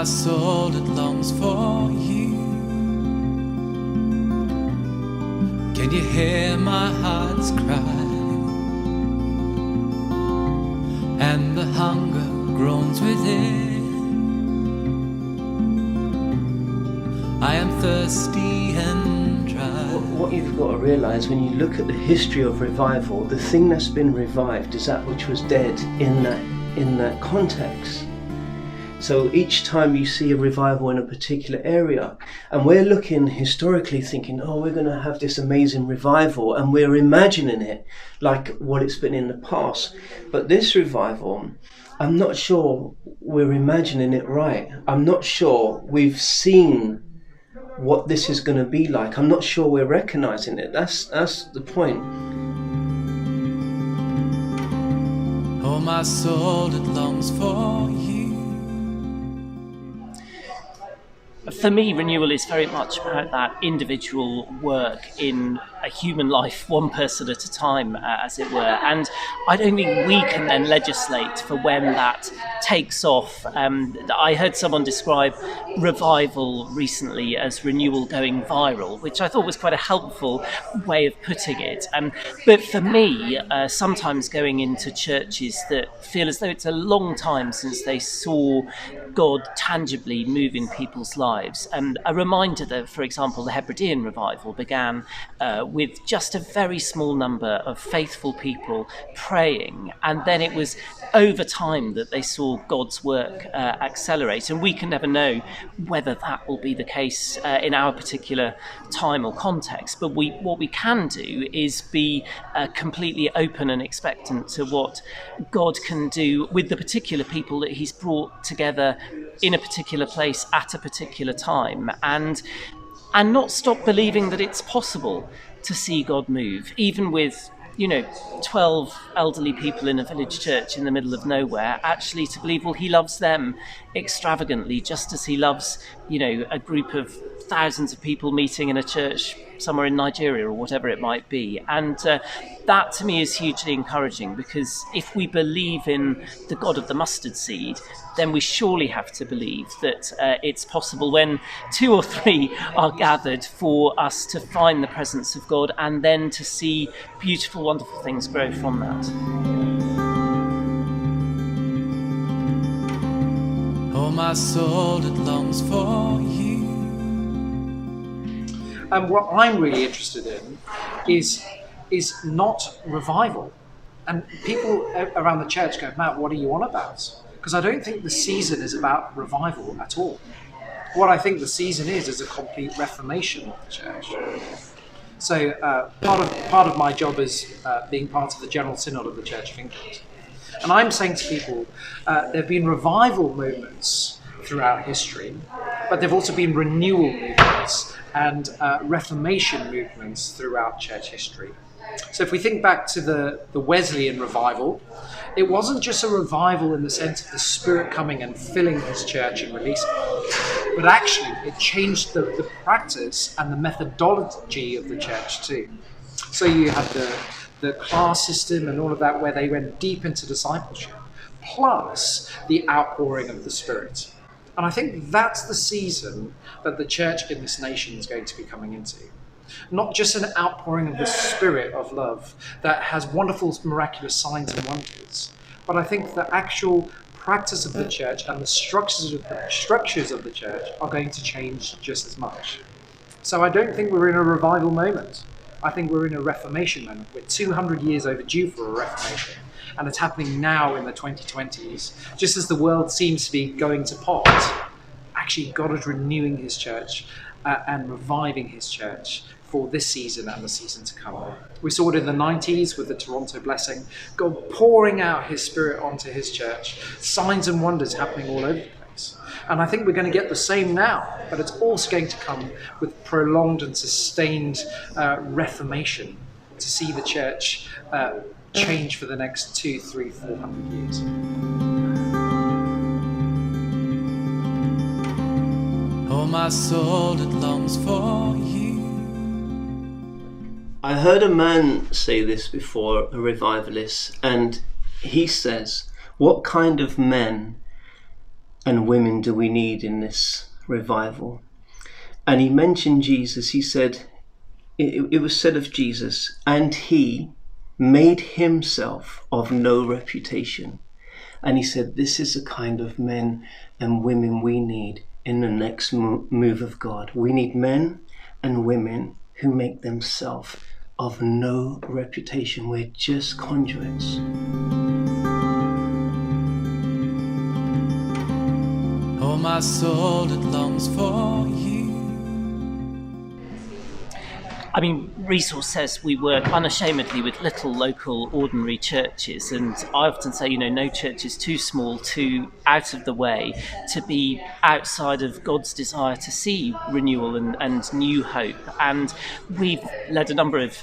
my soul, it longs for you. Can you hear my heart's cry? And the hunger groans within. I am thirsty and dry. What you've got to realise when you look at the history of revival, the thing that's been revived is that which was dead in that context. So each time you see a revival in a particular area, and we're looking historically thinking, oh, we're going to have this amazing revival, and we're imagining it like what it's been in the past. But this revival, I'm not sure we're imagining it right. I'm not sure we've seen what this is going to be like. I'm not sure we're recognizing it. That's the point. Oh, my soul, it longs for you. For me, renewal is very much about that individual work in a human life, one person at a time, as it were. And I don't think we can then legislate for when that takes off. I heard someone describe revival recently as renewal going viral, which I thought was quite a helpful way of putting it. But for me, sometimes going into churches that feel as though it's a long time since they saw God tangibly move in people's lives. A reminder that, for example, the Hebridean revival began with just a very small number of faithful people praying, and then it was over time that they saw God's work accelerate. And we can never know whether that will be the case in our particular time or context, but what we can do is be completely open and expectant to what God can do with the particular people that he's brought together in a particular place at a particular time, and not stop believing that it's possible to see God move, even with 12 elderly people in a village church in the middle of nowhere, actually to believe, well, he loves them extravagantly, just as he loves, a group of thousands of people meeting in a church somewhere in Nigeria or whatever it might be. And that to me is hugely encouraging, because if we believe in the God of the mustard seed, then we surely have to believe that it's possible, when 2 or 3 are gathered, for us to find the presence of God and then to see beautiful, wonderful things grow from that. Oh, my soul, it longs for you. And what I'm really interested in is not revival. And people around the church go, Matt, what are you on about? Because I don't think the season is about revival at all. What I think the season is a complete reformation of the church. So part of my job is being part of the General Synod of the Church of England. And I'm saying to people, there have been revival movements throughout history, but there have also been renewal movements and Reformation movements throughout church history. So if we think back to the Wesleyan revival, it wasn't just a revival in the sense of the Spirit coming and filling his church and releasing it, but actually it changed the practice and the methodology of the church too. So you had the class system and all of that, where they went deep into discipleship, plus the outpouring of the Spirit. And I think that's the season that the church in this nation is going to be coming into. Not just an outpouring of the Spirit of love that has wonderful, miraculous signs and wonders, but I think the actual practice of the church and the structures of the church are going to change just as much. So I don't think we're in a revival moment. I think we're in a reformation moment. We're 200 years overdue for a reformation. And it's happening now in the 2020s. Just as the world seems to be going to pot, actually God is renewing his church and reviving his church for this season and the season to come. We saw it in the 90s with the Toronto Blessing, God pouring out his Spirit onto his church, signs and wonders happening all over the place. And I think we're going to get the same now, but it's also going to come with prolonged and sustained reformation to see the church change for the next 200, 300, 400 years. Oh, my soul, it longs for you. I heard a man say this before, a revivalist, and he says, what kind of men and women do we need in this revival? And he mentioned Jesus. He said, it was said of Jesus, and he made himself of no reputation. And he said, this is the kind of men and women we need in the next move of God. We need men and women who make themselves of no reputation. We're just conduits. Oh, my soul, it longs for you. I mean, Resource says we work unashamedly with little local ordinary churches, and I often say, no church is too small, too out of the way to be outside of God's desire to see renewal and new hope. And we've led a number of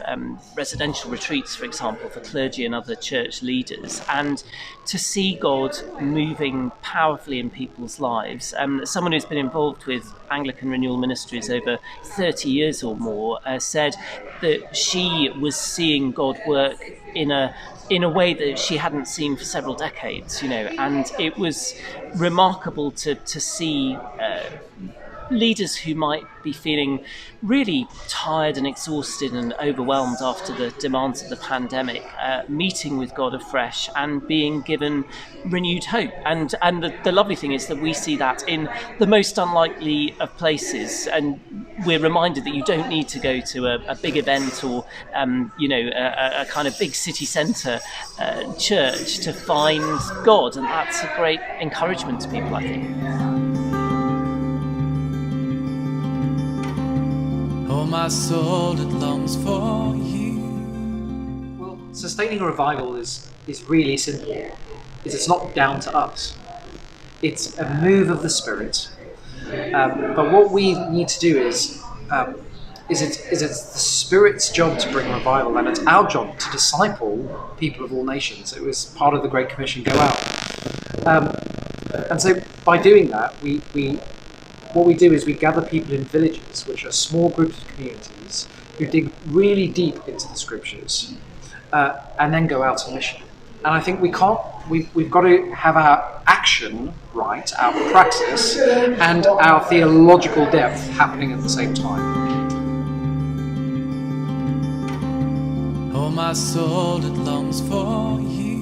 residential retreats, for example, for clergy and other church leaders, and to see God moving powerfully in people's lives. Someone who's been involved with Anglican Renewal Ministries over 30 years or more said that she was seeing God work in a way that she hadn't seen for several decades, and it was remarkable to see leaders who might be feeling really tired and exhausted and overwhelmed after the demands of the pandemic, meeting with God afresh and being given renewed hope. And the lovely thing is that we see that in the most unlikely of places, and we're reminded that you don't need to go to a big event or a kind of big city centre church to find God, and that's a great encouragement to people, I think. Oh, my soul, it longs for you. Well, sustaining a revival is really simple. It's not down to us. It's a move of the Spirit. But what we need to do is it's the Spirit's job to bring revival, and it's our job to disciple people of all nations. It was part of the Great Commission, go out. And so by doing that, what we do is we gather people in villages, which are small groups of communities, who dig really deep into the Scriptures, and then go out on mission. And I think we've got to have our action right, our praxis, and our theological depth happening at the same time. Oh, my soul, it longs for you.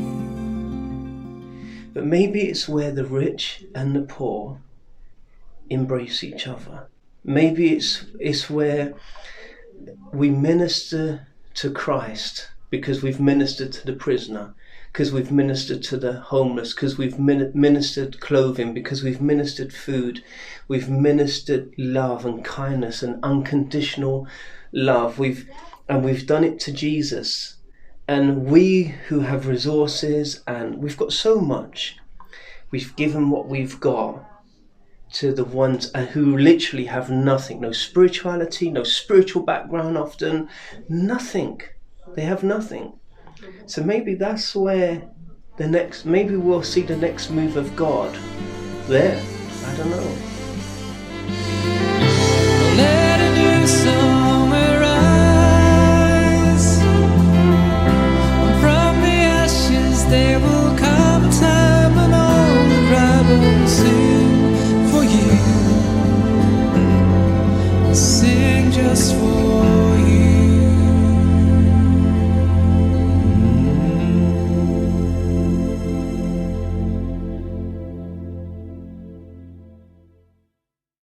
But maybe it's where the rich and the poor embrace each other. Maybe it's where we minister to Christ because we've ministered to the prisoner, because we've ministered to the homeless, because we've ministered clothing, because we've ministered food, we've ministered love and kindness and unconditional love. We've done it to Jesus. And we who have resources, and we've got so much, we've given what we've got to the ones who literally have nothing, no spirituality, no spiritual background often, nothing. They have nothing. So maybe that's where maybe we'll see the next move of God there. I don't know. Let it